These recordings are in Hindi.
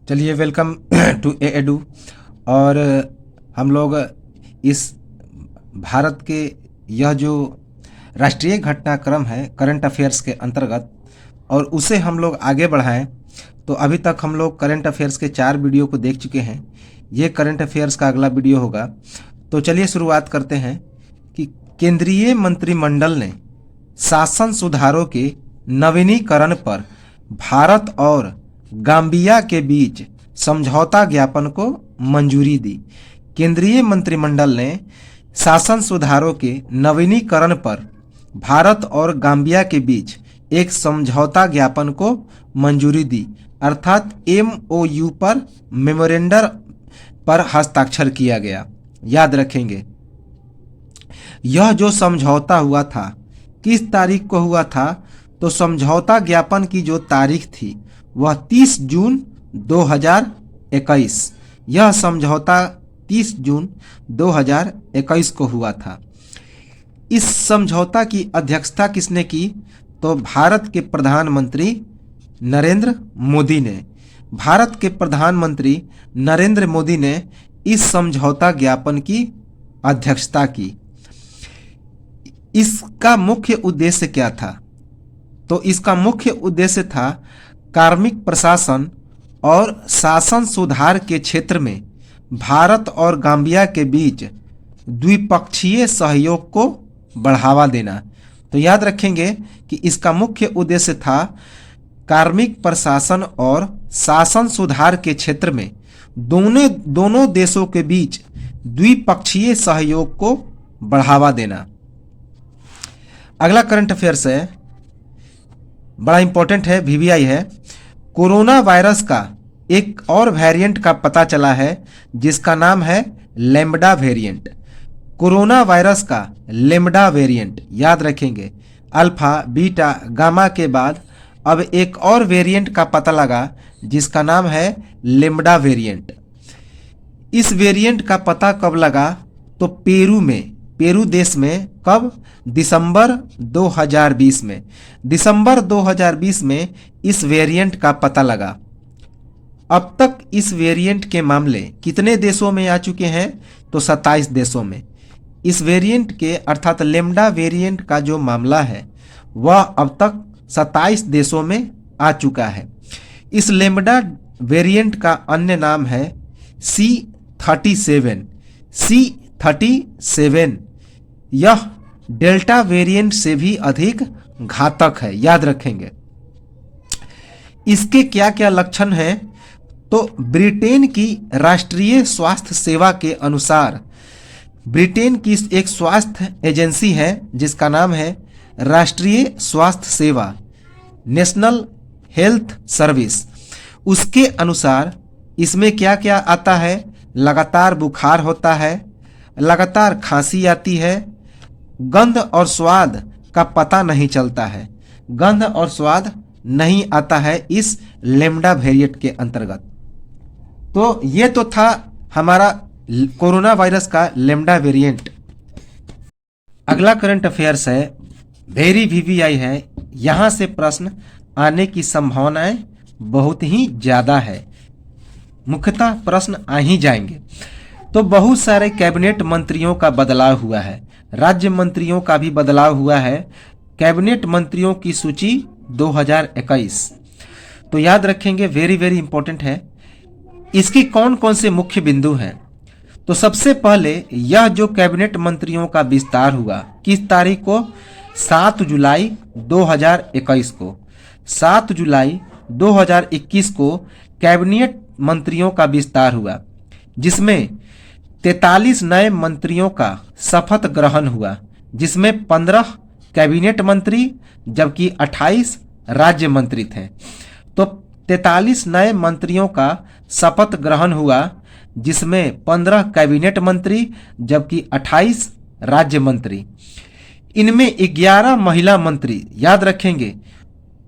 चलिए वेलकम टू एडू। और हम लोग इस भारत के यह जो राष्ट्रीय घटनाक्रम है करंट अफेयर्स के अंतर्गत, और उसे हम लोग आगे बढ़ाएं। तो अभी तक हम लोग करंट अफेयर्स के 4 वीडियो को देख चुके हैं। ये करंट अफेयर्स का अगला वीडियो होगा। तो चलिए शुरुआत करते हैं कि केंद्रीय मंत्रिमंडल ने शासन सुधारों के नवीनीकरण पर भारत और गाम्बिया के बीच समझौता ज्ञापन को मंजूरी दी। केंद्रीय मंत्रिमंडल ने शासन सुधारों के नवीनीकरण पर भारत और गाम्बिया के बीच एक समझौता ज्ञापन को मंजूरी दी, अर्थात MOU पर मेमोरेंडम पर हस्ताक्षर किया गया। याद रखेंगे, यह जो समझौता हुआ था किस तारीख को हुआ था? तो समझौता ज्ञापन की जो तारीख थी वह 30 जून 2021। यह समझौता 30 जून 2021 को हुआ था। इस समझौता की अध्यक्षता किसने की? तो भारत के प्रधानमंत्री नरेंद्र मोदी ने। भारत के प्रधानमंत्री नरेंद्र मोदी ने इस समझौता ज्ञापन की अध्यक्षता की। इसका मुख्य उद्देश्य क्या था? तो इसका मुख्य उद्देश्य था कार्मिक प्रशासन और शासन सुधार के क्षेत्र में भारत और गाम्बिया के बीच द्विपक्षीय सहयोग को बढ़ावा देना। तो याद रखेंगे कि इसका मुख्य उद्देश्य था कार्मिक प्रशासन और शासन सुधार के क्षेत्र में दोनों देशों के बीच द्विपक्षीय सहयोग को बढ़ावा देना। अगला करंट अफेयर्स है, बड़ा इंपॉर्टेंट है, VVI है। कोरोना वायरस का एक और वेरिएंट का पता चला है जिसका नाम है लैम्ब्डा वेरिएंट। कोरोना वायरस का लैम्ब्डा वेरिएंट, याद रखेंगे, अल्फा बीटा गामा के बाद अब एक और वेरिएंट का पता लगा जिसका नाम है लैम्ब्डा वेरिएंट। इस वेरिएंट का पता कब लगा? तो पेरू देश में। कब? दिसंबर 2020 में। दिसंबर 2020 में इस वेरिएंट का पता लगा। अब तक इस वेरिएंट के मामले कितने देशों में आ चुके हैं? तो 27 देशों में। इस वेरिएंट के अर्थात लैम्ब्डा वेरिएंट का जो मामला है वह अब तक 27 देशों में आ चुका है। इस लैम्ब्डा वेरिएंट का अन्य नाम है C37। C37 यह डेल्टा वेरिएंट से भी अधिक घातक है, याद रखेंगे। इसके क्या क्या लक्षण हैं? तो ब्रिटेन की राष्ट्रीय स्वास्थ्य सेवा के अनुसार, ब्रिटेन की एक स्वास्थ्य एजेंसी है जिसका नाम है राष्ट्रीय स्वास्थ्य सेवा, नेशनल हेल्थ सर्विस। उसके अनुसार इसमें क्या क्या आता है? लगातार बुखार होता है, लगातार खांसी आती है, गंध और स्वाद का पता नहीं चलता है, गंध और स्वाद नहीं आता है इस लैम्ब्डा वेरिएंट के अंतर्गत। तो ये तो था हमारा कोरोना वायरस का लैम्ब्डा वेरिएंट। अगला करंट अफेयर्स है, वेरी VVI है। यहाँ से प्रश्न आने की संभावनाएं बहुत ही ज़्यादा है, मुख्यतः प्रश्न आ ही जाएंगे। तो बहुत सारे कैबिनेट मंत्रियों का बदलाव हुआ है, राज्य मंत्रियों का भी बदलाव हुआ है। कैबिनेट मंत्रियों की सूची 2021। तो याद रखेंगे, वेरी वेरी इंपॉर्टेंट है। इसकी कौन कौन से मुख्य बिंदु हैं? तो सबसे पहले यह जो कैबिनेट मंत्रियों का विस्तार हुआ किस तारीख को? 7 जुलाई 2021 को। 7 जुलाई 2021 को कैबिनेट मंत्रियों का विस्तार हुआ, जिसमें 43 नए मंत्रियों का शपथ ग्रहण हुआ, जिसमें 15 कैबिनेट मंत्री जबकि 28 राज्य मंत्री थे। तो 43 नए मंत्रियों का शपथ ग्रहण हुआ, जिसमें 15 कैबिनेट मंत्री जबकि 28 राज्य मंत्री। इनमें 11 महिला मंत्री, याद रखेंगे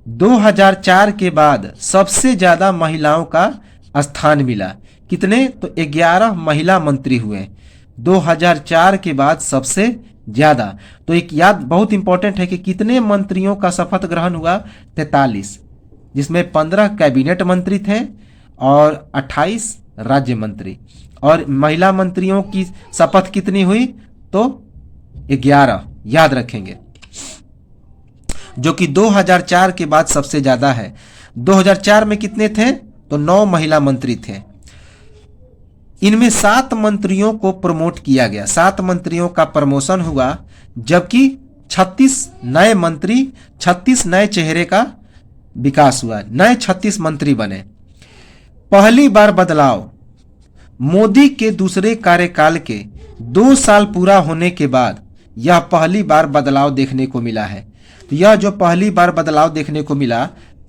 2004 के बाद सबसे ज्यादा महिलाओं का स्थान मिला। कितने? तो 11 महिला मंत्री हुए 2004 के बाद सबसे ज्यादा। तो एक याद बहुत इंपॉर्टेंट है कि कितने मंत्रियों का शपथ ग्रहण हुआ? 43, जिसमें 15 कैबिनेट मंत्री थे और 28 राज्य मंत्री। और महिला मंत्रियों की शपथ कितनी हुई? तो 11 याद रखेंगे, जो कि 2004 के बाद सबसे ज्यादा है। 2004 में कितने थे? तो 9 महिला मंत्री थे। इनमें 7 मंत्रियों को प्रमोट किया गया, 7 मंत्रियों का प्रमोशन हुआ, जबकि 36 नए मंत्री, 36 नए चेहरे का विकास हुआ, नए 36 मंत्री बने। पहली बार बदलाव, मोदी के दूसरे कार्यकाल के 2 साल पूरा होने के बाद यह पहली बार बदलाव देखने को मिला है। तो यह जो पहली बार बदलाव देखने को मिला,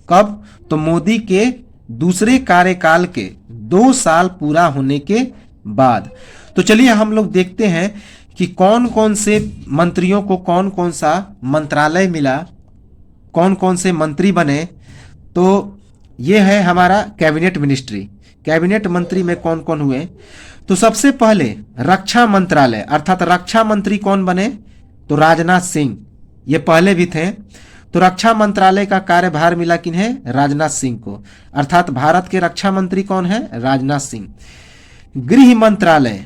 कब? तो मोदी के दूसरे कार्यकाल के 2 साल पूरा होने के बाद। तो चलिए हम लोग देखते हैं कि कौन कौन से मंत्रियों को कौन कौन सा मंत्रालय मिला, कौन कौन से मंत्री बने। तो ये है हमारा कैबिनेट मिनिस्ट्री। कैबिनेट मंत्री में कौन कौन हुए? तो सबसे पहले रक्षा मंत्रालय, अर्थात रक्षा मंत्री कौन बने? तो राजनाथ सिंह। ये पहले भी थे। तो रक्षा मंत्रालय का कार्यभार मिला किन्हें? राजनाथ सिंह को। अर्थात भारत के रक्षा मंत्री कौन है? राजनाथ सिंह। गृह मंत्रालय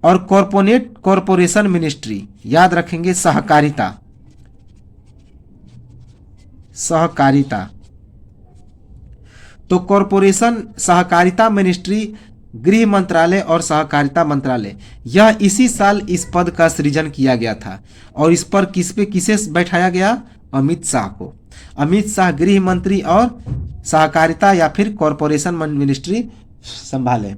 और कॉरपोरेशन मिनिस्ट्री, याद रखेंगे, सहकारिता। तो कॉरपोरेशन, सहकारिता मिनिस्ट्री, गृह मंत्रालय और सहकारिता मंत्रालय, यह इसी साल इस पद का सृजन किया गया था। और इस पर किसे बैठाया गया? अमित शाह को। अमित शाह गृह मंत्री और सहकारिता या फिर कॉरपोरेशन मिनिस्ट्री संभाले।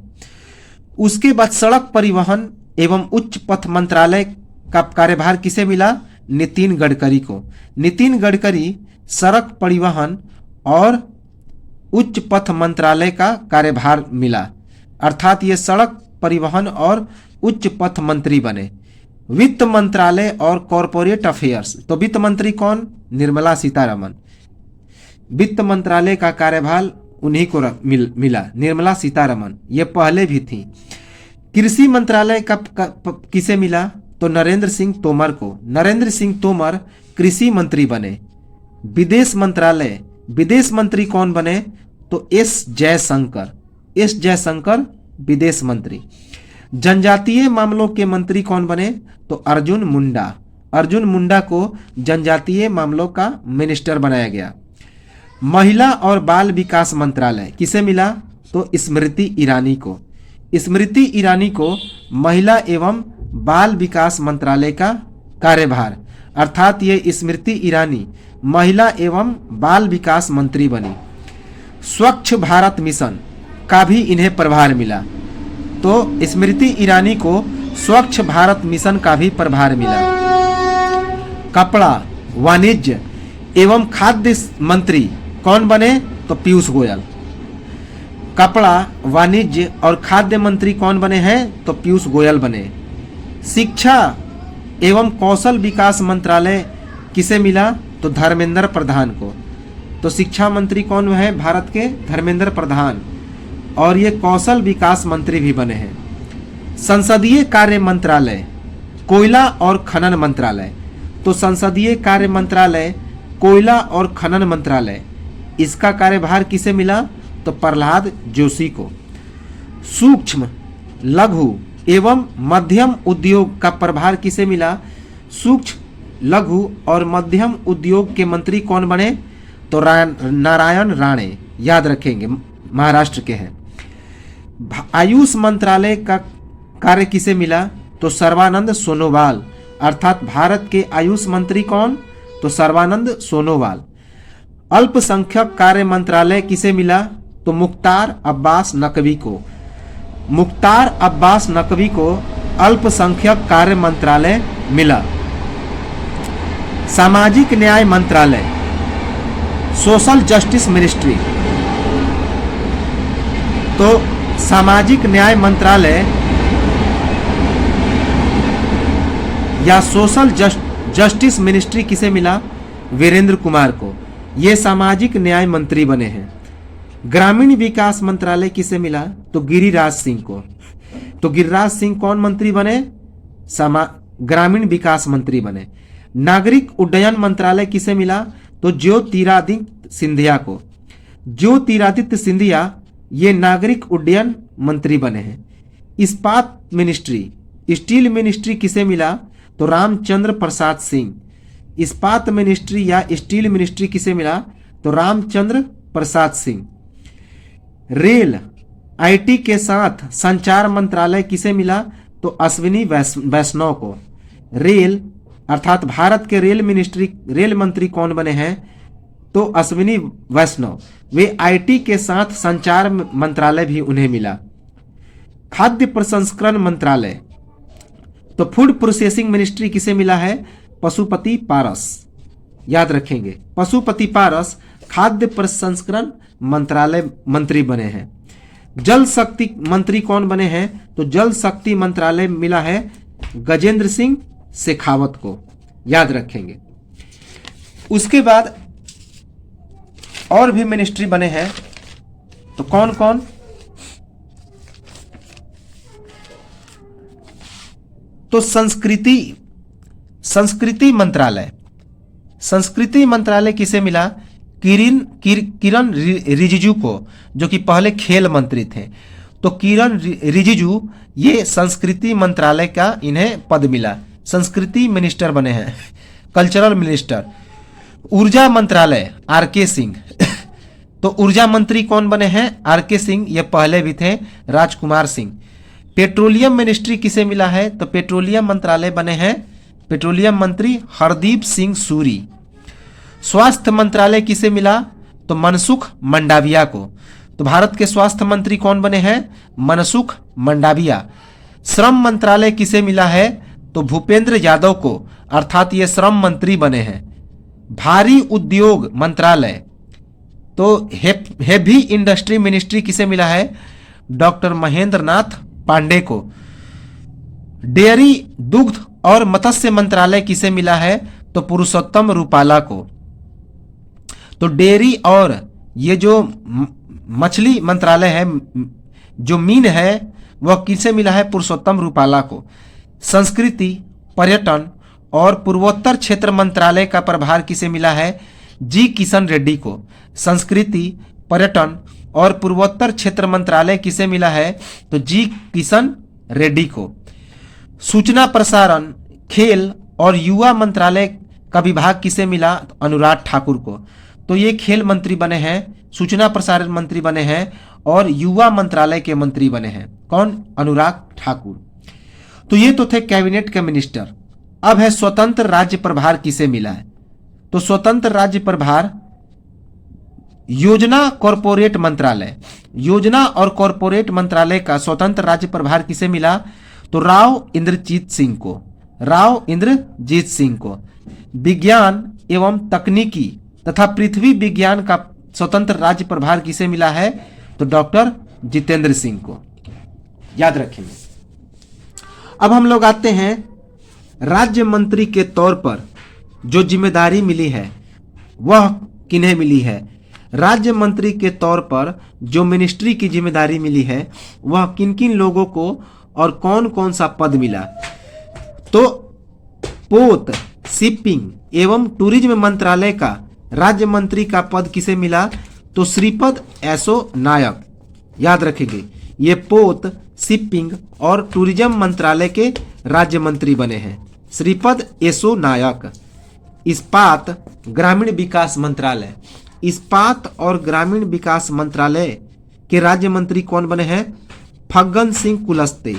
उसके बाद सड़क परिवहन एवं उच्च पथ मंत्रालय का कार्यभार किसे मिला? नितिन गडकरी को। नितिन गडकरी सड़क परिवहन और उच्च पथ मंत्रालय का कार्यभार मिला, अर्थात ये सड़क परिवहन और उच्च पथ मंत्री बने। वित्त मंत्रालय और कॉरपोरेट अफेयर्स, तो वित्त मंत्री कौन? निर्मला सीतारमन। वित्त मंत्रालय का कार्यभार उन्हीं को मिला, निर्मला सीतारमन। ये पहले भी थी। कृषि मंत्रालय का किसे मिला? तो नरेंद्र सिंह तोमर को। नरेंद्र सिंह तोमर कृषि मंत्री बने। विदेश मंत्रालय, विदेश मंत्री कौन बने? तो एस जयशंकर। एस जयशंकर विदेश मंत्री। जनजातीय मामलों के मंत्री कौन बने? तो अर्जुन मुंडा। अर्जुन मुंडा को जनजातीय मामलों का मिनिस्टर बनाया गया। महिला और बाल विकास मंत्रालय किसे मिला? तो स्मृति ईरानी को। स्मृति ईरानी को महिला एवं बाल विकास मंत्रालय का कार्यभार, अर्थात ये स्मृति ईरानी महिला एवं बाल विकास मंत्री बनी। स्वच्छ भारत मिशन का भी इन्हें प्रभार मिला। तो स्मृति ईरानी को स्वच्छ भारत मिशन का भी प्रभार मिला। कपड़ा, वाणिज्य एवं खाद्य मंत्री कौन बने? तो पीयूष गोयल। कपड़ा, वाणिज्य और खाद्य मंत्री कौन बने हैं? तो पीयूष गोयल बने। शिक्षा एवं कौशल विकास मंत्रालय किसे मिला? तो धर्मेंद्र प्रधान को। तो शिक्षा मंत्री कौन है भारत के? धर्मेंद्र प्रधान। और ये कौशल विकास मंत्री भी बने हैं। संसदीय कार्य मंत्रालय, कोयला और खनन मंत्रालय। तो संसदीय कार्य मंत्रालय, कोयला और खनन मंत्रालय, इसका कार्यभार किसे मिला? तो प्रहलाद जोशी को। सूक्ष्म, लघु एवं मध्यम उद्योग का प्रभार किसे मिला? सूक्ष्म, लघु और मध्यम उद्योग के मंत्री कौन बने? तो नारायण राणे, याद रखेंगे, महाराष्ट्र के हैं। आयुष मंत्रालय का कार्य किसे मिला? तो सर्बानंद सोनोवाल, अर्थात भारत के आयुष मंत्री कौन? तो सर्बानंद सोनोवाल। अल्पसंख्यक कार्य मंत्रालय किसे मिला? तो मुख्तार अब्बास नकवी को। मुख्तार अब्बास नकवी को अल्पसंख्यक कार्य मंत्रालय मिला। सामाजिक न्याय मंत्रालय, सोशल जस्टिस मिनिस्ट्री। तो सामाजिक न्याय मंत्रालय या सोशल जस्टिस मिनिस्ट्री किसे मिला? वीरेंद्र कुमार को। ये सामाजिक न्याय मंत्री बने हैं। ग्रामीण विकास मंत्रालय किसे मिला? तो गिरिराज सिंह को। तो गिरिराज सिंह कौन मंत्री बने? ग्रामीण विकास मंत्री बने। नागरिक उड्डयन मंत्रालय किसे मिला? तो ज्योतिरादित्य सिंधिया को। ज्योतिरादित्य सिंधिया ये नागरिक उड्डयन मंत्री बने हैं। इस्पात मिनिस्ट्री, स्टील मिनिस्ट्री किसे मिला? तो रामचंद्र प्रसाद सिंह। इस्पात मिनिस्ट्री या स्टील मिनिस्ट्री किसे मिला? तो रामचंद्र प्रसाद सिंह। रेल आईटी के साथ संचार मंत्रालय किसे मिला? तो अश्विनी वैष्णव को। रेल अर्थात भारत के रेल मंत्री कौन बने हैं? तो अश्विनी वैष्णव। वे आईटी के साथ संचार मंत्रालय भी उन्हें मिला। खाद्य प्रसंस्करण मंत्रालय, तो फूड प्रोसेसिंग मिनिस्ट्री किसे मिला है? पशुपति पारस। याद रखेंगे, पशुपति पारस खाद्य प्रसंस्करण मंत्रालय मंत्री बने हैं। जल शक्ति मंत्री कौन बने हैं? तो जल शक्ति मंत्रालय मिला है गजेंद्र सिंह शेखावत को। याद रखेंगे। उसके बाद और भी मिनिस्ट्री बने हैं, तो कौन कौन? तो संस्कृति मंत्रालय, संस्कृति मंत्रालय किसे मिला? किरण रिजिजू को, जो कि पहले खेल मंत्री थे। तो किरण रिजिजू ये संस्कृति मंत्रालय का इन्हें पद मिला, संस्कृति मिनिस्टर बने हैं, कल्चरल मिनिस्टर। ऊर्जा मंत्रालय आरके सिंह। तो ऊर्जा मंत्री कौन बने हैं? आरके सिंह। ये पहले भी थे राजकुमार सिंह। पेट्रोलियम मिनिस्ट्री किसे मिला है? तो पेट्रोलियम मंत्रालय बने हैं पेट्रोलियम मंत्री हरदीप सिंह सूरी। स्वास्थ्य मंत्रालय किसे मिला? तो मनसुख मंडाविया को। तो भारत के स्वास्थ्य मंत्री कौन बने हैं? मनसुख मंडाविया। श्रम मंत्रालय किसे मिला है? तो भूपेंद्र यादव को, अर्थात ये श्रम मंत्री बने हैं। भारी उद्योग मंत्रालय, तो हेवी इंडस्ट्री मिनिस्ट्री किसे मिला है? डॉक्टर महेंद्र नाथ पांडे को। डेयरी, दुग्ध और मत्स्य मंत्रालय किसे मिला है? तो पुरुषोत्तम रूपाला को। तो डेयरी और ये जो मछली मंत्रालय है, जो मीन है, वह किसे मिला है? पुरुषोत्तम रूपाला को। संस्कृति, पर्यटन और पूर्वोत्तर क्षेत्र मंत्रालय का प्रभार किसे मिला है? जी किशन रेड्डी को। संस्कृति, पर्यटन और पूर्वोत्तर क्षेत्र मंत्रालय किसे मिला है? तो जी किशन रेड्डी को। सूचना प्रसारण, खेल और युवा मंत्रालय का विभाग किसे मिला? तो अनुराग ठाकुर को। तो ये खेल मंत्री बने हैं, सूचना प्रसारण मंत्री बने हैं और युवा मंत्रालय के मंत्री बने हैं। कौन? अनुराग ठाकुर। तो ये तो थे कैबिनेट के मिनिस्टर। अब है स्वतंत्र राज्य प्रभार किसे मिला है? तो स्वतंत्र राज्य प्रभार योजना कॉरपोरेट मंत्रालय, योजना और कॉरपोरेट मंत्रालय का स्वतंत्र राज्य प्रभार किसे मिला? तो राव इंद्रजीत सिंह को। राव इंद्रजीत सिंह को। विज्ञान एवं तकनीकी तथा पृथ्वी विज्ञान का स्वतंत्र राज्य प्रभार किसे मिला है? तो डॉक्टर जितेंद्र सिंह को। याद रखेंगे। अब हम लोग आते हैं राज्य मंत्री के तौर पर जो जिम्मेदारी मिली है वह किन्हें मिली है? राज्य मंत्री के तौर पर जो मिनिस्ट्री की जिम्मेदारी मिली है वह किन किन लोगों को और कौन कौन सा पद मिला? तो पोत, शिपिंग एवं टूरिज्म मंत्रालय का राज्य मंत्री का पद किसे मिला? तो श्रीपद यसो नायक। याद रखेंगे, ये पोत, शिपिंग और टूरिज्म मंत्रालय के राज्य मंत्री बने हैं, श्रीपद यसो नायक। इस्पात, ग्रामीण विकास मंत्रालय, इस्पात और ग्रामीण विकास मंत्रालय के राज्य मंत्री कौन बने हैं? फग्गन सिंह कुलस्ते।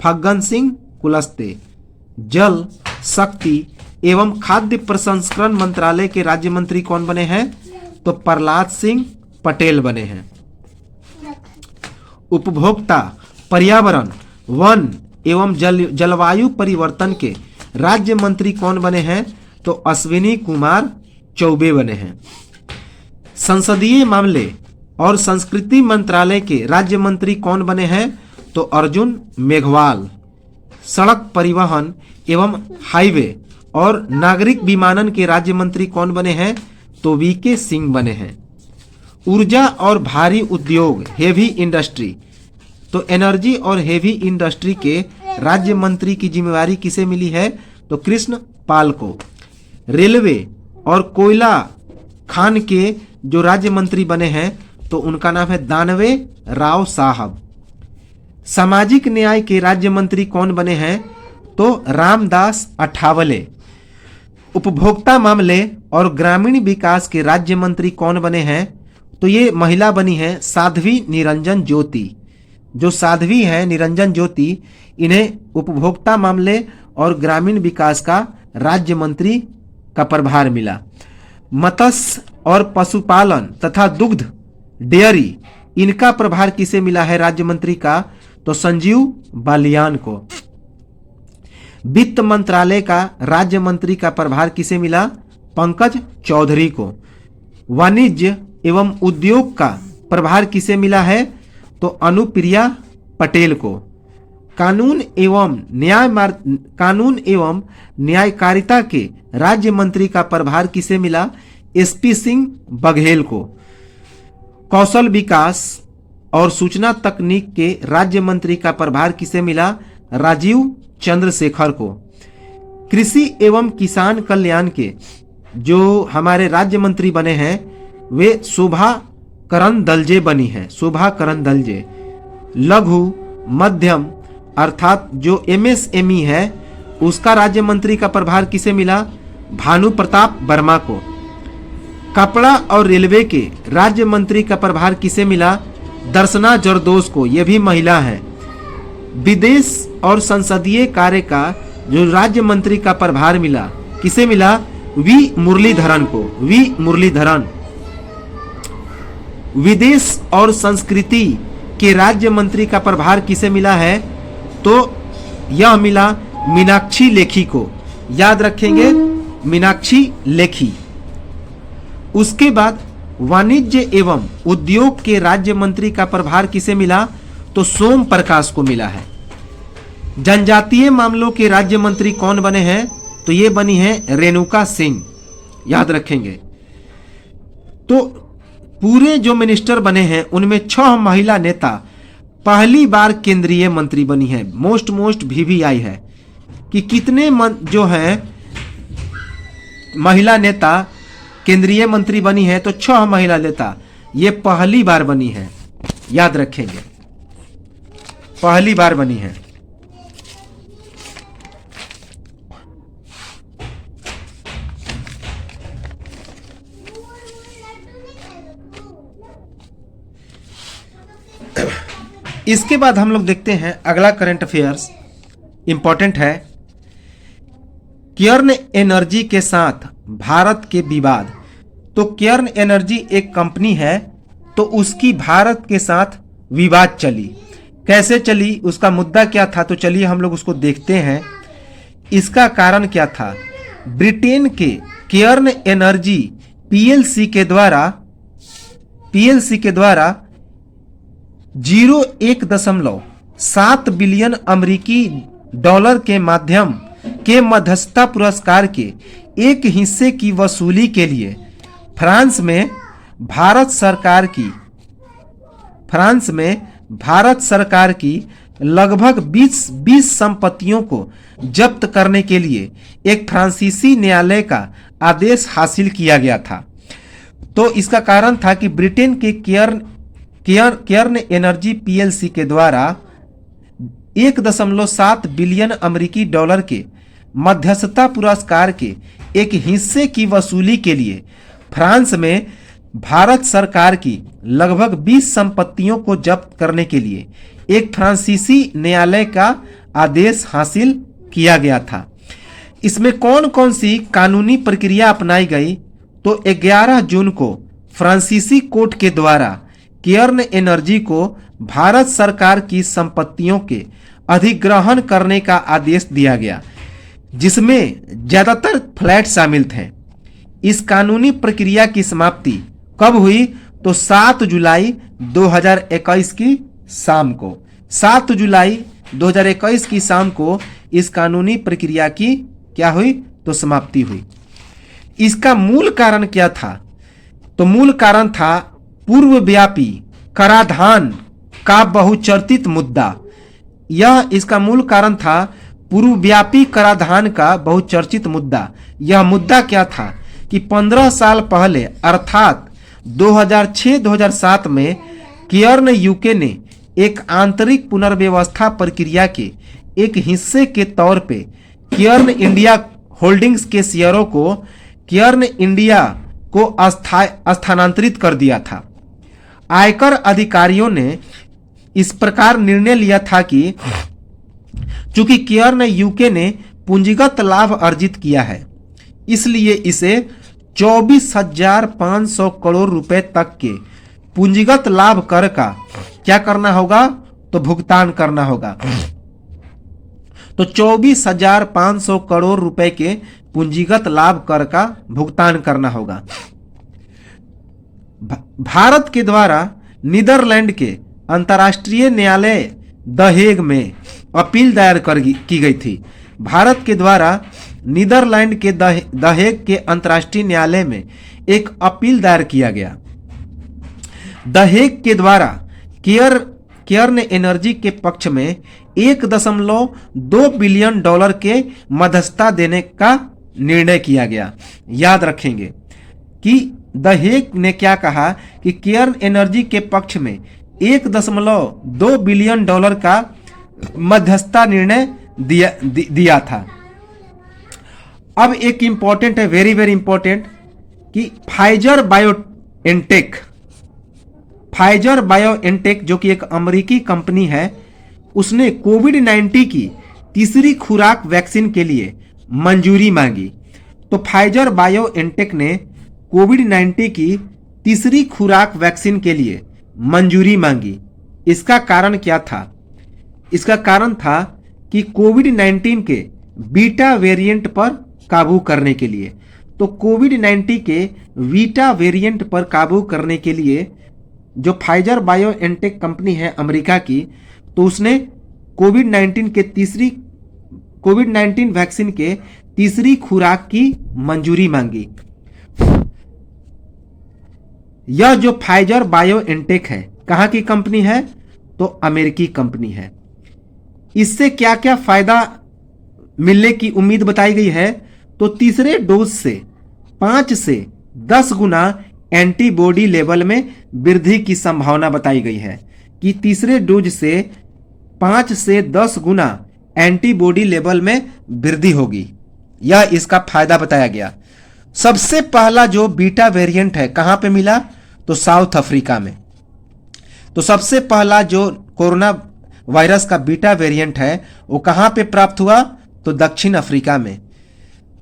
फग्गन सिंह कुलस्ते। जल, शक्ति एवं खाद्य प्रसंस्करण मंत्रालय के राज्य मंत्री कौन बने हैं? तो प्रहलाद सिंह पटेल बने हैं। उपभोक्ता, पर्यावरण, वन एवं जलवायु परिवर्तन के राज्य मंत्री कौन बने हैं? तो अश्विनी कुमार चौबे बने हैं। संसदीय मामले और संस्कृति मंत्रालय के राज्य मंत्री कौन बने हैं? तो अर्जुन मेघवाल। सड़क परिवहन एवं हाईवे और नागरिक विमानन के राज्य मंत्री कौन बने हैं? तो वीके सिंह बने हैं। ऊर्जा और भारी उद्योग, हेवी इंडस्ट्री, तो एनर्जी और हेवी इंडस्ट्री के राज्य मंत्री की जिम्मेवारी किसे मिली है? तो कृष्ण पाल को। रेलवे और कोयला खान के जो राज्य मंत्री बने हैं तो उनका नाम है दानवे राव साहब। सामाजिक न्याय के राज्य मंत्री कौन बने हैं? तो रामदास अठावले। उपभोक्ता मामले और ग्रामीण विकास के राज्य मंत्री कौन बने हैं? तो ये महिला बनी है साध्वी निरंजन ज्योति। जो साध्वी है निरंजन ज्योति, इन्हें उपभोक्ता मामले और ग्रामीण विकास का राज्य मंत्री का प्रभार मिला। मत्स्य और पशुपालन तथा दुग्ध डेयरी, इनका प्रभार किसे मिला है राज्य मंत्री का? तो संजीव बालियान को। वित्त मंत्रालय का राज्य मंत्री का प्रभार किसे मिला? पंकज चौधरी को। वाणिज्य एवं उद्योग का प्रभार किसे मिला है? तो अनुप्रिया पटेल को। कानून एवं न्यायकारिता के राज्य मंत्री का प्रभार किसे मिला? एसपी सिंह बघेल को। कौशल विकास और सूचना तकनीक के राज्य मंत्री का प्रभार किसे मिला? राजीव चंद्रशेखर को। कृषि एवं किसान कल्याण के जो हमारे राज्य मंत्री बने हैं वे शोभा करंदलजे बनी है। शोभा करंदलजे। लघु मध्यम अर्थात जो एमएसएमई है उसका राज्य मंत्री का प्रभार किसे मिला? भानु प्रताप वर्मा को। कपड़ा और रेलवे के राज्य मंत्री का प्रभार किसे मिला? दर्शना जरदोश को। ये भी महिला है। विदेश और संसदीय कार्य का जो राज्य मंत्री का प्रभार मिला किसे मिला? वी मुरलीधरन को। वी मुरलीधरन। विदेश और संस्कृति के राज्य मंत्री का प्रभार किसे मिला है? तो यह मिला मीनाक्षी लेखी को। याद रखेंगे, मीनाक्षी लेखी। उसके बाद वाणिज्य एवं उद्योग के राज्य मंत्री का प्रभार किसे मिला? तो सोम प्रकाश को मिला है। जनजातीय मामलों के राज्य मंत्री कौन बने हैं? तो ये बनी है रेणुका सिंह। याद रखेंगे। तो पूरे जो मिनिस्टर बने हैं उनमें 6 महिला नेता पहली बार केंद्रीय मंत्री बनी है। मोस्ट वीवीआई है कि कितने जो है महिला नेता केंद्रीय मंत्री बनी है, तो 6 महिला नेता ये पहली बार बनी है। याद रखेंगे, पहली बार बनी है। इसके बाद हम लोग देखते हैं अगला करंट अफेयर्स इंपॉर्टेंट है। केयर्न एनर्जी के साथ भारत के विवाद। तो केयर्न एनर्जी एक कंपनी है, तो उसकी भारत के साथ विवाद चली। कैसे चली, उसका मुद्दा क्या था? तो चलिए हम लोग उसको देखते हैं। इसका कारण क्या था? ब्रिटेन के केयर्न एनर्जी पीएलसी के द्वारा 0.7 बिलियन अमेरिकी डॉलर के माध्यम के मध्यस्थता पुरस्कार के एक हिस्से की वसूली के लिए फ्रांस में भारत सरकार की लगभग 20 संपत्तियों को जब्त करने के लिए एक फ्रांसीसी न्यायालय का आदेश हासिल किया गया था। तो इसका कारण था कि ब्रिटेन के केयर्न एनर्जी पीएलसी के द्वारा 1.7 बिलियन अमेरिकी डॉलर के मध्यस्थता पुरस्कार के एक हिस्से की वसूली के लिए फ्रांस में भारत सरकार की लगभग 20 संपत्तियों को जब्त करने के लिए एक फ्रांसीसी न्यायालय का आदेश हासिल किया गया था। इसमें कौन कौन सी कानूनी प्रक्रिया अपनाई गई? तो 11 जून को फ्रांसीसी कोर्ट के द्वारा केयर्न एनर्जी को भारत सरकार की संपत्तियों के अधिग्रहण करने का आदेश दिया गया, जिसमें ज्यादातर फ्लैट शामिल थे। इस कानूनी प्रक्रिया की समाप्ति कब हुई? तो 7 जुलाई 2021 की शाम को। 7 जुलाई 2021 की शाम को इस कानूनी प्रक्रिया की क्या हुई? तो समाप्ति हुई। इसका मूल कारण क्या था? तो मूल कारण था पूर्वव्यापी कराधान का बहुचर्चित मुद्दा। यह इसका मूल कारण था पूर्वव्यापी कराधान का बहुचर्चित मुद्दा। यह मुद्दा क्या था कि 15 साल पहले अर्थात 2006-2007 में केयर्न यूके ने एक आंतरिक पुनर्व्यवस्था प्रक्रिया के एक हिस्से के तौर पे केयर्न इंडिया होल्डिंग्स के शेयरों को केयर्न इंडिया को स्थानांतरित कर दिया था। आयकर अधिकारियों ने इस प्रकार निर्णय लिया था कि चूंकि केयर्न यूके ने पूंजीगत लाभ अर्जित किया है, इसलिए इसे 24,500 करोड़ रुपए तक के पूंजीगत लाभ कर का क्या करना होगा, तो भुगतान करना होगा। तो 24,500 करोड़ रुपए के पूंजीगत लाभ कर का भुगतान करना होगा। भारत के द्वारा नीदरलैंड के अंतर्राष्ट्रीय न्यायालय द हेग में अपील दायर की गई थी। भारत के द्वारा नीदरलैंड के द हेग के अंतर्राष्ट्रीय न्यायालय में एक अपील दायर किया गया। द हेग के द्वारा केयर्न एनर्जी के पक्ष में $1.2 बिलियन के मध्यस्थता देने का निर्णय किया गया। याद रखेंगे कि द हेग ने क्या कहा कि केयर्न एनर्जी के पक्ष में $1.2 बिलियन का मध्यस्थता निर्णय दिया था। अब एक इंपॉर्टेंट है, वेरी वेरी इंपॉर्टेंट, कि फाइजर बायोएनटेक जो कि एक अमेरिकी कंपनी है, उसने कोविड-19 की तीसरी खुराक वैक्सीन के लिए मंजूरी मांगी। तो फाइजर बायोएनटेक ने कोविड-19 की तीसरी खुराक वैक्सीन के लिए मंजूरी मांगी। इसका कारण क्या था? इसका कारण था कि कोविड-19 के बीटा वेरिएंट पर काबू करने के लिए। तो कोविड-19 के बीटा वेरिएंट पर काबू करने के लिए जो फाइजर बायोएनटेक कंपनी है अमेरिका की, तो उसने कोविड-19 वैक्सीन के तीसरी खुराक की मंजूरी मांगी। यह जो फाइजर बायोएनटेक है, कहाँ की कंपनी है? तो अमेरिकी कंपनी है। इससे क्या क्या फायदा मिलने की उम्मीद बताई गई है? तो तीसरे डोज से 5 से 10 गुना एंटीबॉडी लेवल में वृद्धि की संभावना बताई गई है, कि तीसरे डोज से 5 से 10 गुना एंटीबॉडी लेवल में वृद्धि होगी। यह इसका फायदा बताया गया। सबसे पहला जो बीटा वेरिएंट है कहां पे मिला? तो साउथ अफ्रीका में। तो सबसे पहला जो कोरोना वायरस का बीटा वेरिएंट है वो कहां पे प्राप्त हुआ? तो दक्षिण अफ्रीका में।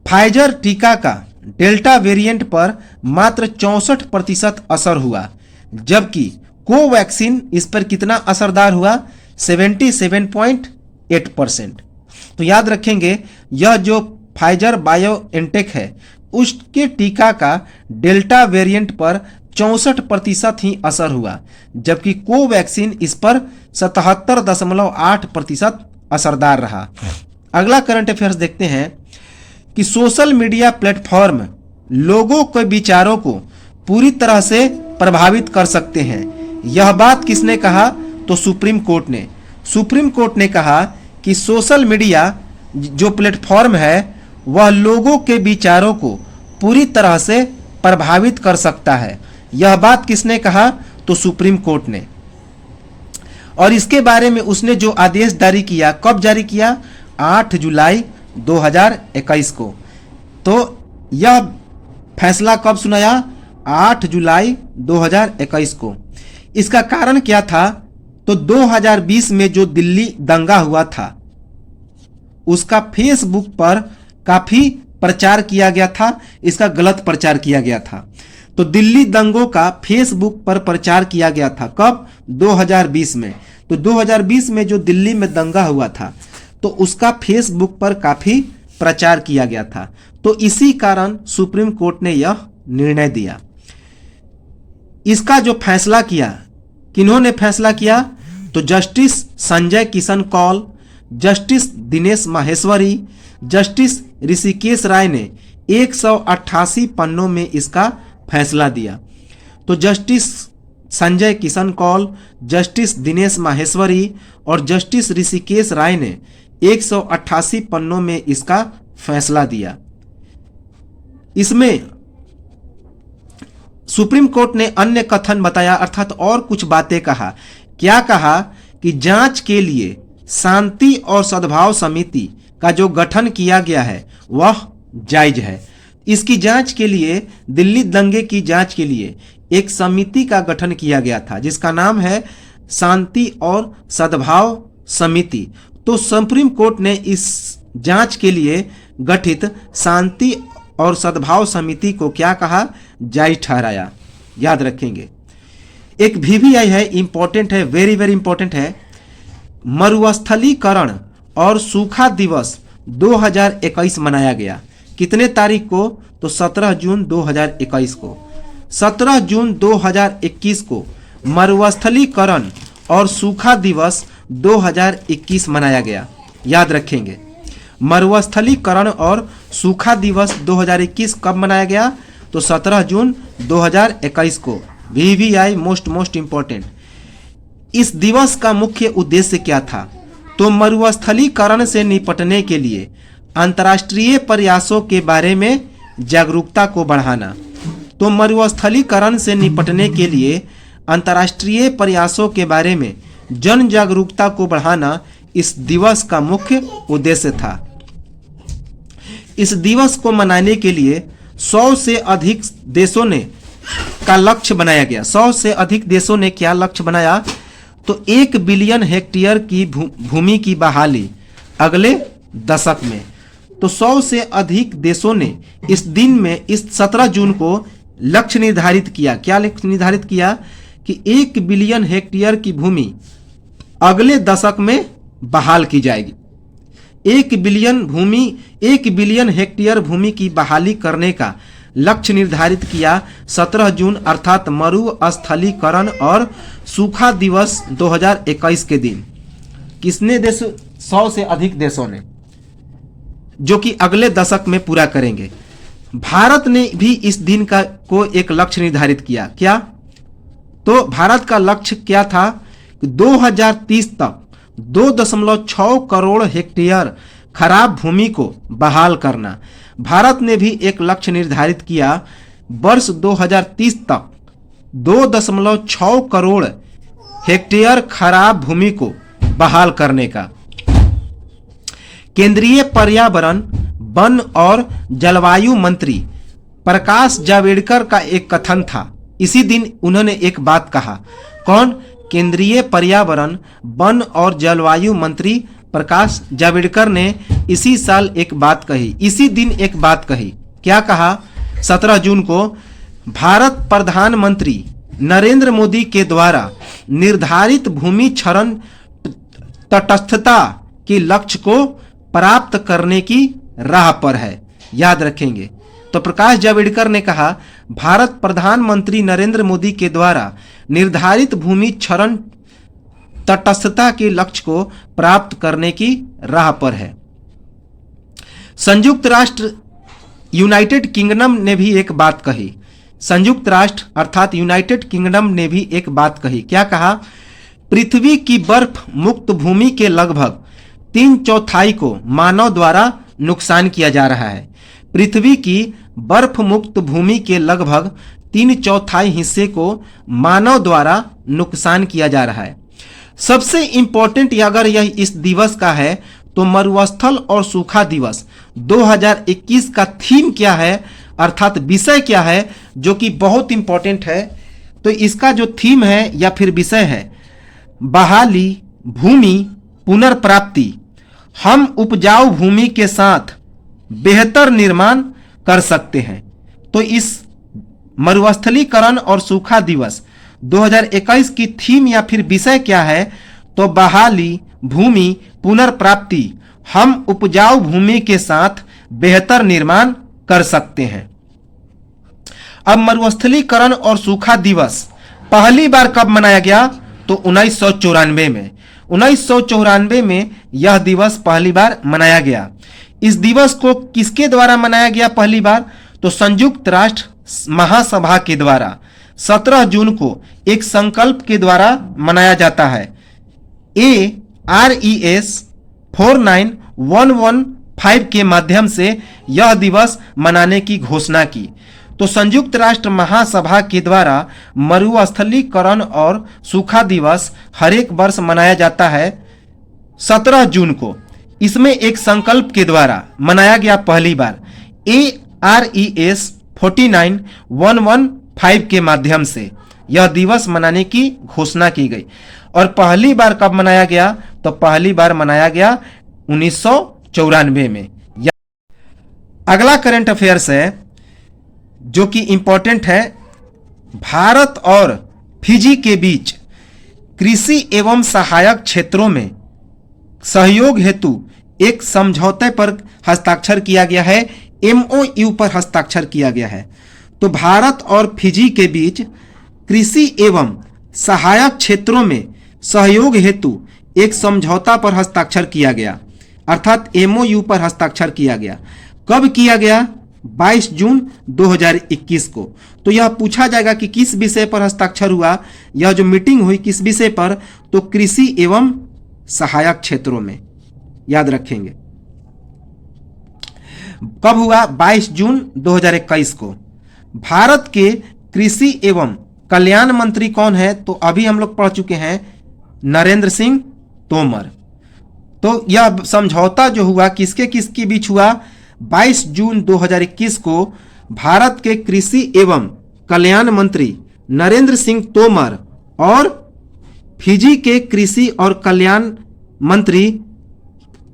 फाइजर टीका का डेल्टा वेरिएंट पर मात्र 64% असर हुआ, जबकि कोवैक्सीन इस पर कितना असरदार हुआ? 77.8%। तो याद रखेंगे, यह जो फाइजर बायोएनटेक है उसके टीका का डेल्टा वेरिएंट पर 64% ही असर हुआ, जबकि कोवैक्सीन इस पर 77.8% असरदार रहा। अगला करंट अफेयर्स देखते हैं कि सोशल मीडिया प्लेटफॉर्म लोगों के विचारों को पूरी तरह से प्रभावित कर सकते हैं। यह बात किसने कहा? तो सुप्रीम कोर्ट ने। सुप्रीम कोर्ट ने कहा कि सोशल मीडिया जो प्लेटफॉर्म है वह लोगों के विचारों को पूरी तरह से प्रभावित कर सकता है। यह बात किसने कहा? तो सुप्रीम कोर्ट ने। और इसके बारे में उसने जो आदेश जारी किया, कब जारी किया? 8 जुलाई 2021 को। तो यह फैसला कब सुनाया? 8 जुलाई 2021 को। इसका कारण क्या था? तो 2020 में जो दिल्ली दंगा हुआ था उसका फेसबुक पर काफी प्रचार किया गया था, इसका गलत प्रचार किया गया था। तो दिल्ली दंगों का फेसबुक पर प्रचार किया गया था। कब? 2020 में। तो 2020 में जो दिल्ली में दंगा हुआ था तो उसका फेसबुक पर काफी प्रचार किया गया था। तो इसी कारण सुप्रीम कोर्ट ने यह निर्णय दिया। इसका जो फैसला किया, किन्होंने फैसला किया? तो justice Sanjay Kishan Kaul, justice Dinesh Maheshwari, justice Hrishikesh Rai ने 188 पन्नों में इसका फैसला दिया। तो जस्टिस संजय किशन कौल, जस्टिस दिनेश माहेश्वरी और जस्टिस ऋषिकेश राय ने 188 पन्नों में इसका फैसला दिया। इसमें सुप्रीम कोर्ट ने अन्य कथन बताया, अर्थात और कुछ बातें कहा। क्या कहा कि जांच के लिए शांति और सद्भाव समिति का जो गठन किया गया है वह जायज है। इसकी जांच के लिए, दिल्ली दंगे की जांच के लिए एक समिति का गठन किया गया था जिसका नाम है शांति और सद्भाव समिति। तो सुप्रीम कोर्ट ने इस जांच के लिए गठित शांति और सद्भाव समिति को क्या कहा, जायज ठहराया। याद रखेंगे। एक VVI है, इंपॉर्टेंट है, वेरी वेरी इंपॉर्टेंट है। मरुस्थलीकरण और सूखा दिवस 2021 मनाया गया। कितने तारीख को? तो 17 जून 2021 को। 17 जून 2021 को मरुस्थलीकरण और सूखा दिवस 2021 मनाया गया। याद रखेंगे। मरुस्थलीकरण और सूखा दिवस 2021 कब मनाया गया? तो 17 जून 2021 को। VVI most important. इस दिवस का मुख्य उद्देश्य क्या था? तो मरुस्थलीकरण से निपटने के लिए अंतर्राष्ट्रीय प्रयासों के बारे में जागरूकता को बढ़ाना। तो मरुस्थलीकरण से निपटने के लिए अंतर्राष्ट्रीय प्रयासों के बारे में जन जागरूकता को बढ़ाना इस दिवस का मुख्य उद्देश्य था। इस दिवस को मनाने के लिए 100 से अधिक देशों ने का लक्ष्य बनाया गया। 100 से अधिक देशों ने क्या लक्ष्य बनाया? तो 1 बिलियन हेक्टेयर की भूमि की बहाली अगले दशक में। तो 100 से अधिक देशों ने इस दिन में, इस 17 जून को लक्ष्य निर्धारित किया। क्या लक्ष्य निर्धारित किया? कि 1 बिलियन हेक्टेयर की भूमि अगले दशक में बहाल की जाएगी। 1 बिलियन हेक्टेयर भूमि की बहाली करने का लक्ष्य निर्धारित किया 17 जून अर्थात मरुस्थलीकरण और सूखा दिवस 2021 के दिन। किसने देश? 100 से अधिक देशों ने, जो कि अगले दशक में पूरा करेंगे। भारत ने भी इस दिन को एक लक्ष्य निर्धारित किया। क्या? तो भारत का लक्ष्य क्या था? 2030 तक 2.6 करोड़ हेक्टेयर खराब भूमि को बहाल करना। भारत ने भी एक लक्ष्य निर्धारित किया, वर्ष 2030 तक 2.6 करोड़ हेक्टेयर खराब भूमि को बहाल करने का। केंद्रीय पर्यावरण, वन और जलवायु मंत्री प्रकाश जावड़ेकर का एक कथन था। इसी दिन उन्होंने एक बात कहा। कौन? केंद्रीय पर्यावरण, वन और जलवायु मंत्री प्रकाश जावड़ेकर ने इसी साल एक बात कही, इसी दिन एक बात कही। क्या कहा? 17 जून को भारत प्रधानमंत्री नरेंद्र मोदी के द्वारा निर्धारित भूमि क्षरण तटस्थता के लक्ष्य को प्राप्त करने की राह पर है। याद रखेंगे। तो प्रकाश जावड़ेकर ने कहा, भारत प्रधानमंत्री नरेंद्र मोदी के द्वारा निर्धारित भूमि क्षरण तटस्थता के लक्ष्य को प्राप्त करने की राह पर है। संयुक्त राष्ट्र यूनाइटेड किंगडम ने भी एक बात कही। संयुक्त राष्ट्र अर्थात यूनाइटेड किंगडम ने भी एक बात कही। क्या कहा? पृथ्वी की बर्फ मुक्त भूमि के लगभग 3/4 को मानव द्वारा नुकसान किया जा रहा है। पृथ्वी की बर्फ मुक्त भूमि के लगभग 3/4 हिस्से को मानव द्वारा नुकसान किया जा रहा है। सबसे इंपॉर्टेंट अगर यह इस दिवस का है तो मरुस्थल और सूखा दिवस 2021 का थीम क्या है, अर्थात विषय क्या है, जो कि बहुत इंपॉर्टेंट है। तो इसका जो थीम है या फिर विषय है, बहाली भूमि पुनर्प्राप्ति। हम उपजाऊ भूमि के साथ बेहतर निर्माण कर सकते हैं। तो इस मरुस्थलीकरण और सूखा दिवस 2021 की थीम या फिर विषय क्या है? तो बहाली भूमि पुनर्प्राप्ति। हम उपजाऊ भूमि के साथ बेहतर निर्माण कर सकते हैं। अब मरुस्थलीकरण और सूखा दिवस पहली बार कब मनाया गया? तो 1994 में। 1994 में यह दिवस पहली बार मनाया गया। इस दिवस को किसके द्वारा मनाया गया पहली बार? तो संयुक्त राष्ट्र महासभा के द्वारा 17 जून को एक संकल्प के द्वारा मनाया जाता है। ARES 49115 के माध्यम से यह दिवस मनाने की घोषणा की। तो तो संयुक्त राष्ट्र महासभा के द्वारा मरुस्थलीकरण और सूखा दिवस हर एक वर्ष मनाया जाता है 17 जून को। इसमें एक संकल्प के द्वारा मनाया गया पहली बार ARES 49115 के माध्यम से यह दिवस मनाने की घोषणा की गई। और पहली बार कब मनाया गया? तो पहली बार मनाया गया 1994 में। अगला करंट अफेयर्स है जो कि इंपॉर्टेंट है। भारत और फिजी के बीच कृषि एवं सहायक क्षेत्रों में सहयोग हेतु एक समझौते पर हस्ताक्षर किया गया है, MOU पर हस्ताक्षर किया गया है। तो भारत और फिजी के बीच कृषि एवं सहायक क्षेत्रों में सहयोग हेतु एक समझौता पर हस्ताक्षर किया गया, अर्थात MOU पर हस्ताक्षर किया गया। कब किया गया? 22 जून 2021 को। तो यह पूछा जाएगा कि किस विषय पर हस्ताक्षर हुआ, यह जो मीटिंग हुई किस विषय पर? तो कृषि एवं सहायक क्षेत्रों में, याद रखेंगे। कब हुआ? 22 जून 2021 को। भारत के कृषि एवं कल्याण मंत्री कौन है? तो अभी हम लोग पढ़ चुके हैं, नरेंद्र सिंह तोमर। तो यह समझौता जो हुआ किसके किसके बीच हुआ? 22 जून 2021 को भारत के कृषि एवं कल्याण मंत्री नरेंद्र सिंह तोमर और फिजी के कृषि और कल्याण मंत्री,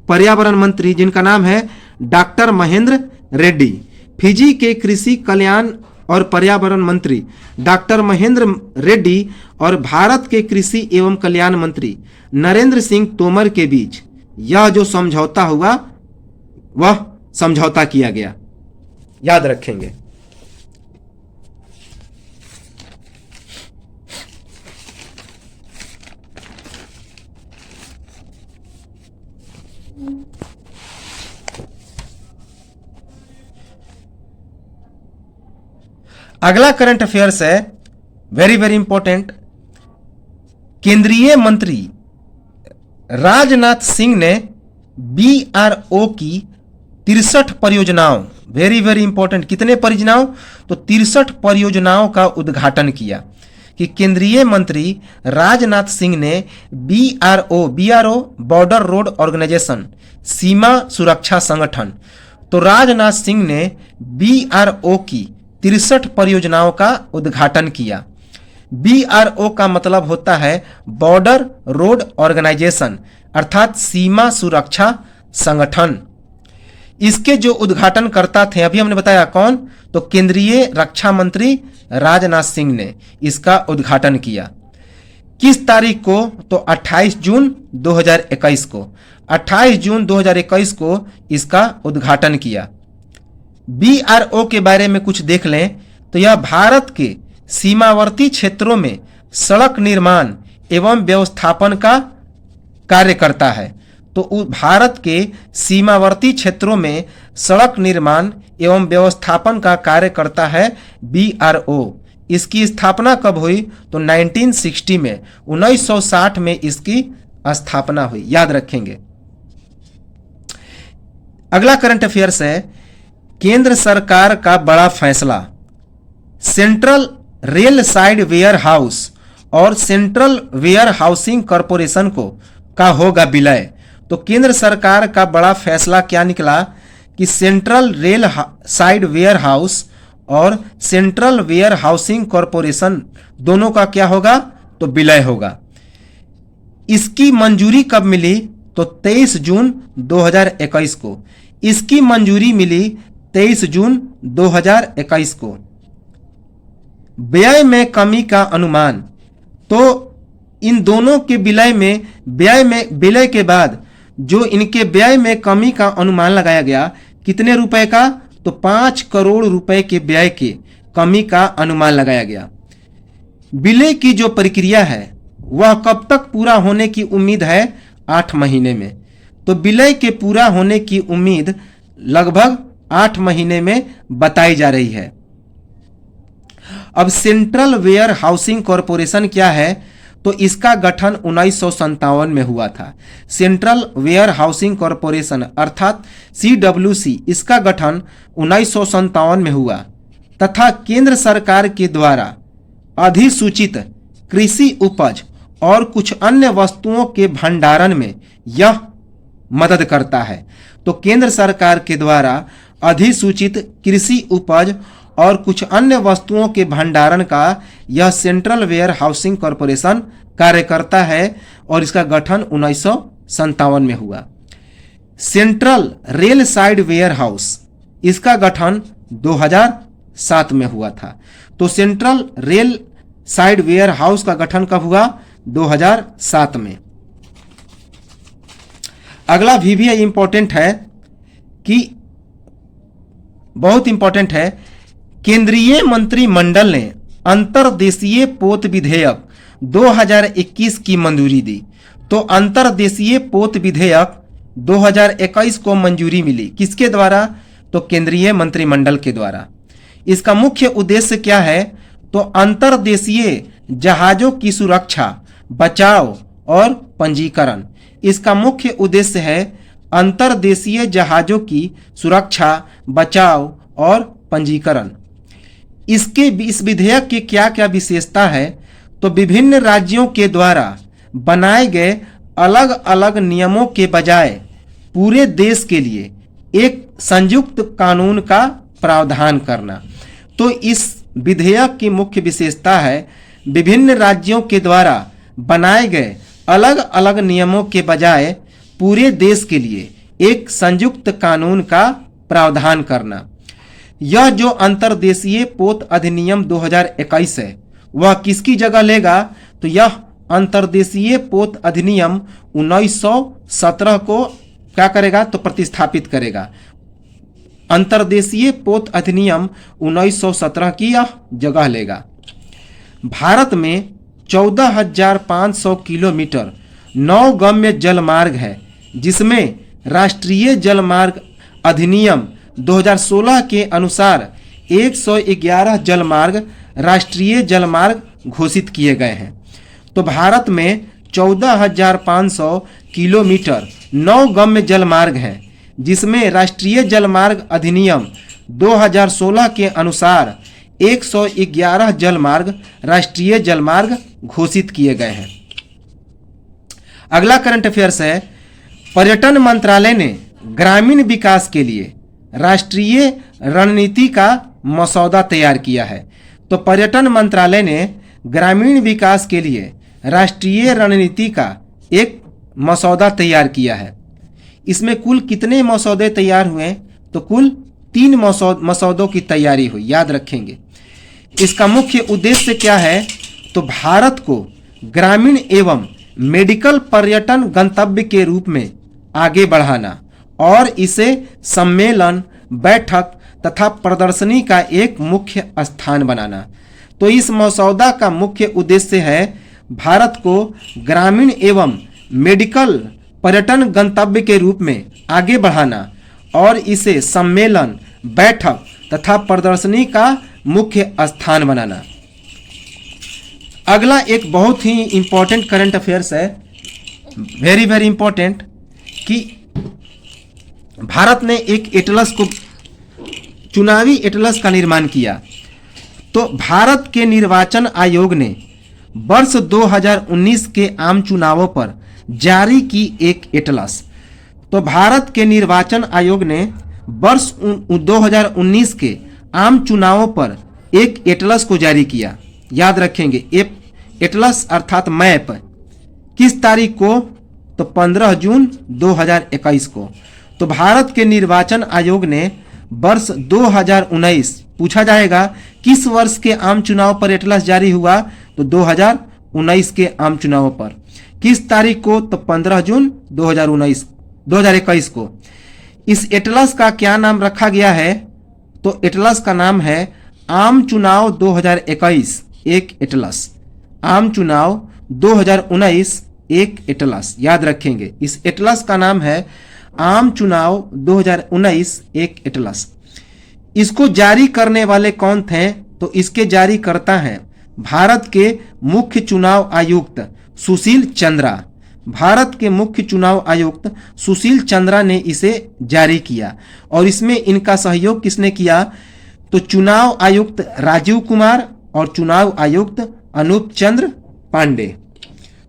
पर्यावरण मंत्री जिनका नाम है डॉक्टर महेंद्र रेड्डी, फिजी के कृषि कल्याण और पर्यावरण मंत्री डॉक्टर महेंद्र रेड्डी और भारत के कृषि एवं कल्याण मंत्री नरेंद्र सिंह तोमर के बीच यह जो समझौता हुआ वह समझौता किया गया, याद रखेंगे। अगला करंट अफेयर्स है वेरी वेरी इंपॉर्टेंट। केंद्रीय मंत्री राजनाथ सिंह ने BRO की 63 परियोजनाओं, वेरी वेरी इंपॉर्टेंट, कितने परियोजनाओं? तो 63 परियोजनाओं का उद्घाटन किया। कि केंद्रीय मंत्री राजनाथ सिंह ने BRO बॉर्डर रोड ऑर्गेनाइजेशन, सीमा सुरक्षा संगठन, तो राजनाथ सिंह ने BRO की 63 परियोजनाओं का उद्घाटन किया। BRO का मतलब होता है बॉर्डर रोड ऑर्गेनाइजेशन, अर्थात सीमा सुरक्षा संगठन। इसके जो उद्घाटनकर्ता थे अभी हमने बताया कौन? तो केंद्रीय रक्षा मंत्री राजनाथ सिंह ने इसका उद्घाटन किया। किस तारीख को? तो 28 जून 2021 को। 28 जून 2021 को इसका उद्घाटन किया। BRO के बारे में कुछ देख लें तो यह भारत के सीमावर्ती क्षेत्रों में सड़क निर्माण एवं व्यवस्थापन का कार्य करता है। तो भारत के सीमावर्ती क्षेत्रों में सड़क निर्माण एवं व्यवस्थापन का कार्य करता है BRO। इसकी स्थापना कब हुई? तो 1960 में, 1960 में इसकी स्थापना हुई, याद रखेंगे। अगला करंट अफेयर्स है केंद्र सरकार का बड़ा फैसला, Central Railside Warehouse और सेंट्रल वेयर हाउसिंग कॉरपोरेशन को का होगा विलय। तो केंद्र सरकार का बड़ा फैसला क्या निकला कि Central Railside Warehouse और सेंट्रल वेयर हाउसिंग कॉरपोरेशन दोनों का क्या होगा? तो विलय होगा। इसकी मंजूरी कब मिली? तो 23 जून 2021 को। इसकी मंजूरी मिली 23 जून 2021 को। व्यय में कमी का अनुमान, तो इन दोनों के विलय के बाद जो इनके व्यय में कमी का अनुमान लगाया गया, कितने रुपए का? तो 5 करोड़ रुपए के व्यय के कमी का अनुमान लगाया गया। विलय की जो प्रक्रिया है वह कब तक पूरा होने की उम्मीद है? 8 महीने में। तो विलय के पूरा होने की उम्मीद लगभग 8 महीने में बताई जा रही है। अब सेंट्रल वेयर हाउसिंग कॉरपोरेशन क्या है? तो इसका गठन 1957 में हुआ था। सेंट्रल वेयर हाउसिंग कॉरपोरेशन अर्थात CWC, इसका गठन 1957 में हुआ। तथा केंद्र सरकार के द्वारा अधिसूचित कृषि उपज और कुछ अन्य वस्तुओं के भंडारण में यह मदद करता है। तो केंद्र सरकार के द्वारा अधिसूचित कृषि उपज और कुछ अन्य वस्तुओं के भंडारण का यह सेंट्रल वेयर हाउसिंग कॉरपोरेशन कार्य करता है और इसका गठन 1957 में हुआ। Central Railside Warehouse, इसका गठन 2007 में हुआ था। तो Central Railside Warehouse का गठन कब हुआ? 2007 में। अगला भी इंपॉर्टेंट है कि बहुत इंपॉर्टेंट है, केंद्रीय मंत्रिमंडल ने अंतर्देशीय पोत विधेयक 2021 की मंजूरी दी। तो अंतर्देशीय पोत विधेयक 2021 को मंजूरी मिली, किसके द्वारा? तो केंद्रीय मंत्रिमंडल के द्वारा। इसका मुख्य उद्देश्य क्या है? तो अंतर्देशीय जहाजों की सुरक्षा, बचाव और पंजीकरण। इसका मुख्य उद्देश्य है अंतर्देशीय जहाजों की सुरक्षा, बचाव और पंजीकरण। इस विधेयक की क्या क्या विशेषता है? तो विभिन्न राज्यों के द्वारा बनाए गए अलग अलग नियमों के बजाय पूरे देश के लिए एक संयुक्त कानून का प्रावधान करना। तो इस विधेयक की मुख्य विशेषता है विभिन्न राज्यों के द्वारा बनाए गए अलग अलग नियमों के बजाय पूरे देश के लिए एक संयुक्त कानून का प्रावधान करना। यह जो अंतर्देशीय पोत अधिनियम 2021 है वह किसकी जगह लेगा? तो यह अंतर्देशीय पोत अधिनियम 1917 को क्या करेगा? तो प्रतिस्थापित करेगा। अंतर्देशीय पोत अधिनियम 1917 की यह जगह लेगा। भारत में 14,500 किलोमीटर नौगम्य जलमार्ग है, जिसमें राष्ट्रीय जलमार्ग अधिनियम 2016 के अनुसार 111 जलमार्ग राष्ट्रीय जलमार्ग घोषित किए गए हैं। तो भारत में 14,500 किलोमीटर नौगम्य जलमार्ग हैं, जिसमें राष्ट्रीय जलमार्ग अधिनियम 2016 के अनुसार 111 जलमार्ग राष्ट्रीय जलमार्ग घोषित किए गए हैं। अगला करंट अफेयर्स है, पर्यटन मंत्रालय ने ग्रामीण विकास के लिए राष्ट्रीय रणनीति का मसौदा तैयार किया है। तो पर्यटन मंत्रालय ने ग्रामीण विकास के लिए राष्ट्रीय रणनीति का एक मसौदा तैयार किया है। इसमें कुल कितने मसौदे तैयार हुए? तो कुल 3 मसौदों की तैयारी हुई, याद रखेंगे। इसका मुख्य उद्देश्य क्या है? तो भारत को ग्रामीण एवं मेडिकल पर्यटन गंतव्य के रूप में आगे बढ़ाना और इसे सम्मेलन, बैठक तथा प्रदर्शनी का एक मुख्य स्थान बनाना। तो इस मसौदा का मुख्य उद्देश्य है भारत को ग्रामीण एवं मेडिकल पर्यटन गंतव्य के रूप में आगे बढ़ाना और इसे सम्मेलन, बैठक तथा प्रदर्शनी का मुख्य स्थान बनाना। अगला एक बहुत ही इंपॉर्टेंट करंट अफेयर्स है, वेरी वेरी इंपॉर्टेंट, कि भारत ने एक एटलस को, चुनावी एटलस का निर्माण किया। तो भारत के निर्वाचन आयोग ने वर्ष 2019 के आम चुनावों पर जारी की एक एटलस। तो भारत के निर्वाचन आयोग ने वर्ष 2019 के आम चुनावों पर एक एटलस को जारी किया। याद रखेंगे, एटलस अर्थात मैप किस तारीख को? तो 15 जून 2021 को। तो भारत के निर्वाचन आयोग ने वर्ष 2019, पूछा जाएगा किस वर्ष के आम चुनाव पर एटलस जारी हुआ? तो 2019 के आम चुनावों पर। किस तारीख को? तो 15 जून 2021 को। इस एटलस का क्या नाम रखा गया है? तो एटलस का नाम है आम चुनाव 2021 एक एटलस। आम चुनाव 2019 एक एटलस, याद रखेंगे। इस एटलस का नाम है आम चुनाव 2019 एक एटलस। इसको जारी करने वाले कौन थे? तो इसके जारी करता हैं भारत के मुख्य चुनाव आयुक्त सुशील चंद्रा। भारत के मुख्य चुनाव आयुक्त सुशील चंद्रा ने इसे जारी किया और इसमें इनका सहयोग किसने किया? तो चुनाव आयुक्त राजीव कुमार और चुनाव आयुक्त अनूप चंद्र पांडे।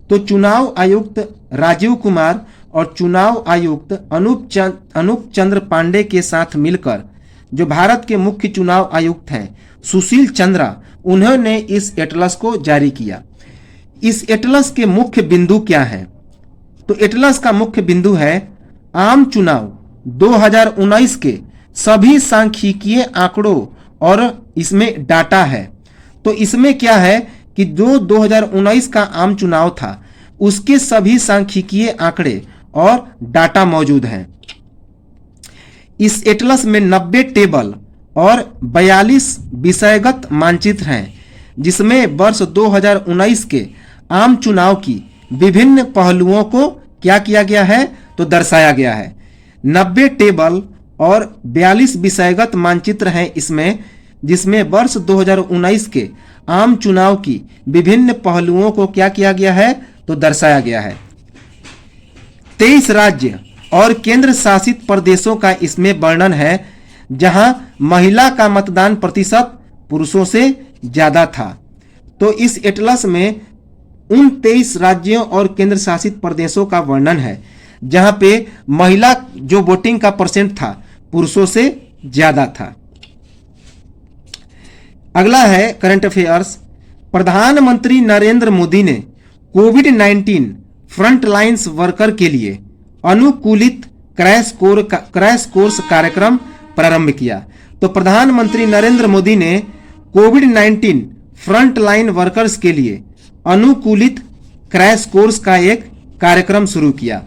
तो चुनाव आयुक्त राजीव कुमार और चुनाव आयुक्त अनूप चंद्र पांडे के साथ मिलकर जो भारत के मुख्य चुनाव आयुक्त हैं सुशील चंद्रा, उन्होंने इस एटलस को जारी किया। इस एटलस के मुख्य बिंदु क्या हैं? तो एटलस का मुख्य बिंदु है आम चुनाव 2019 के सभी सांख्यिकीय आंकड़ों और इसमें डाटा है। तो इसमें क्या है कि जो 2019 का आम चुनाव था उसके सभी सांख्यिकीय आंकड़े और डाटा मौजूद हैं। इस एटलस में 90 टेबल और 42 विषयगत मानचित्र हैं, जिसमें वर्ष 2019 के आम चुनाव की विभिन्न पहलुओं को क्या किया गया है तो दर्शाया गया है। 90 टेबल और 42 विषयगत मानचित्र हैं इसमें, जिसमें वर्ष 2019 के आम चुनाव की विभिन्न पहलुओं को क्या किया गया है तो दर्शाया गया है। 23 राज्य और केंद्र शासित प्रदेशों का इसमें वर्णन है, जहां महिला का मतदान प्रतिशत पुरुषों से ज्यादा था। तो इस एटलस में उन 23 राज्यों और केंद्र शासित प्रदेशों का वर्णन है जहां पे महिला जो वोटिंग का परसेंट था पुरुषों से ज्यादा था। अगला है करंट अफेयर्स। प्रधानमंत्री नरेंद्र मोदी ने कोविड-19 फ्रंट लाइन्स वर्कर के लिए अनुकूलित क्रैश कोर्स कार्यक्रम प्रारंभ किया। तो प्रधानमंत्री नरेंद्र मोदी ने कोविड-19 फ्रंट लाइन वर्कर्स के लिए अनुकूलित क्रैश कोर्स का एक कार्यक्रम शुरू किया।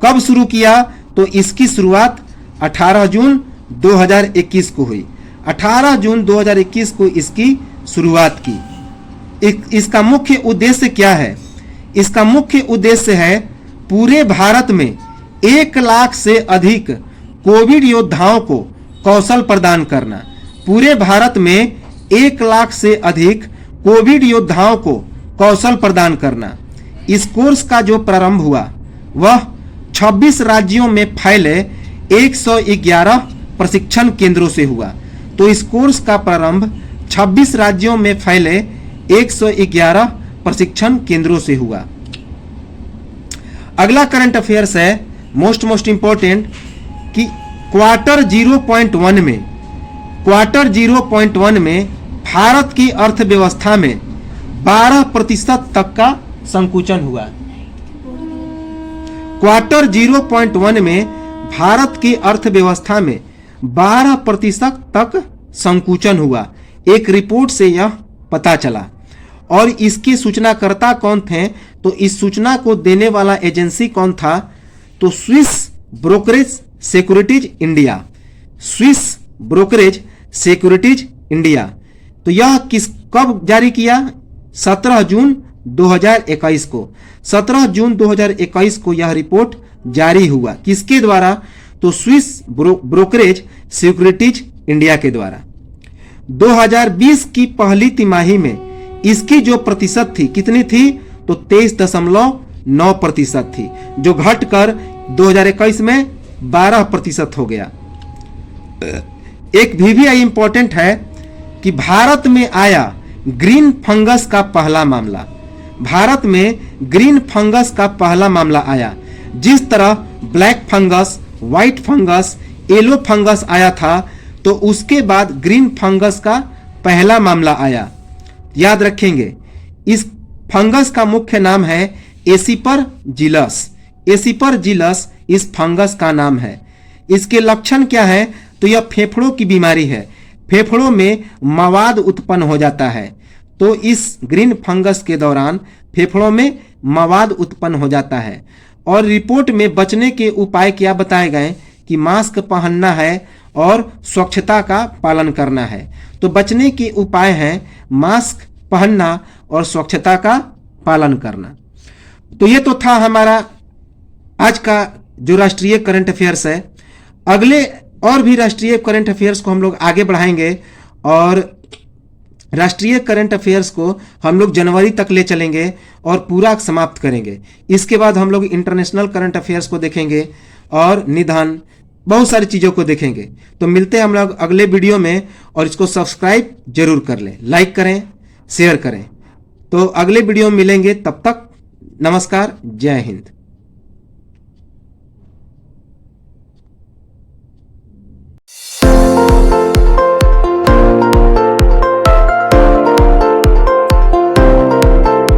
कब शुरू किया? तो इसकी शुरुआत 18 जून 2021 को हुई। 18 जून 2021 को इसकी शुरुआत की। इसका मुख्य उद्देश्य क्या है? इसका मुख्य उद्देश्य है पूरे भारत में 1 लाख से अधिक कोविड योद्धाओं को कौशल प्रदान करना। पूरे भारत में 1 लाख से अधिक कोविड योद्धाओं को कौशल प्रदान करना। इस कोर्स का जो प्रारंभ हुआ वह 26 राज्यों में फैले 111 प्रशिक्षण केंद्रों से हुआ। तो इस कोर्स का प्रारंभ 26 राज्यों में फैले 111 प्रशिक्षण केंद्रों से हुआ। अगला करंट अफेयर्स है मोस्ट इंपॉर्टेंट कि क्वार्टर 0.1 में भारत की अर्थव्यवस्था में 12% तक का संकुचन हुआ। क्वार्टर 0.1 में भारत की अर्थव्यवस्था में 12% तक संकुचन हुआ। एक रिपोर्ट से यह पता चला। और इसकी सूचनाकर्ता कौन थे? तो इस सूचना को देने वाला एजेंसी कौन था? तो Swiss brokerage securities India. Swiss brokerage securities India. तो यह कब जारी किया? 17 जून 2021 को। 17 जून 2021 को यह रिपोर्ट जारी हुआ। किसके द्वारा? तो स्विस ब्रोकरेज सिक्योरिटीज इंडिया के द्वारा। 2020 की पहली तिमाही में इसकी जो प्रतिशत थी कितनी थी? तो 23.9% थी, जो घटकर 2021 में 12% हो गया। एक VVI इंपॉर्टेंट है कि भारत में आया ग्रीन फंगस का पहला मामला। भारत में ग्रीन फंगस का पहला मामला आया। जिस तरह black fungus, white fungus, yellow fungus आया था, तो उसके बाद ग्रीन फंगस का पहला मामला आया। याद रखेंगे, इस फंगस का मुख्य नाम है एसिपरजिलस। एसिपरजिलस इस फंगस का नाम है। इसके लक्षण क्या है? तो यह फेफड़ों की बीमारी है। फेफड़ों में मवाद उत्पन्न हो जाता है। तो इस ग्रीन फंगस के दौरान फेफड़ों में मवाद उत्पन्न हो जाता है। और रिपोर्ट में बचने के उपाय क्या बताए गए? कि मास्क पहनना है और स्वच्छता का पालन करना है। तो बचने के उपाय हैं मास्क पहनना और स्वच्छता का पालन करना। तो ये तो था हमारा आज का जो राष्ट्रीय करंट अफेयर्स है। अगले और भी राष्ट्रीय करंट अफेयर्स को हम लोग आगे बढ़ाएंगे और राष्ट्रीय करंट अफेयर्स को हम लोग जनवरी तक ले चलेंगे और पूरा समाप्त करेंगे। इसके बाद हम लोग इंटरनेशनल करंट अफेयर्स को देखेंगे और निधन, बहुत सारी चीज़ों को देखेंगे। तो मिलते हैं हम लोग अगले वीडियो में, और इसको सब्सक्राइब जरूर कर लें, लाइक करें, शेयर करें। तो अगले वीडियो में मिलेंगे, तब तक नमस्कार, जय हिंद।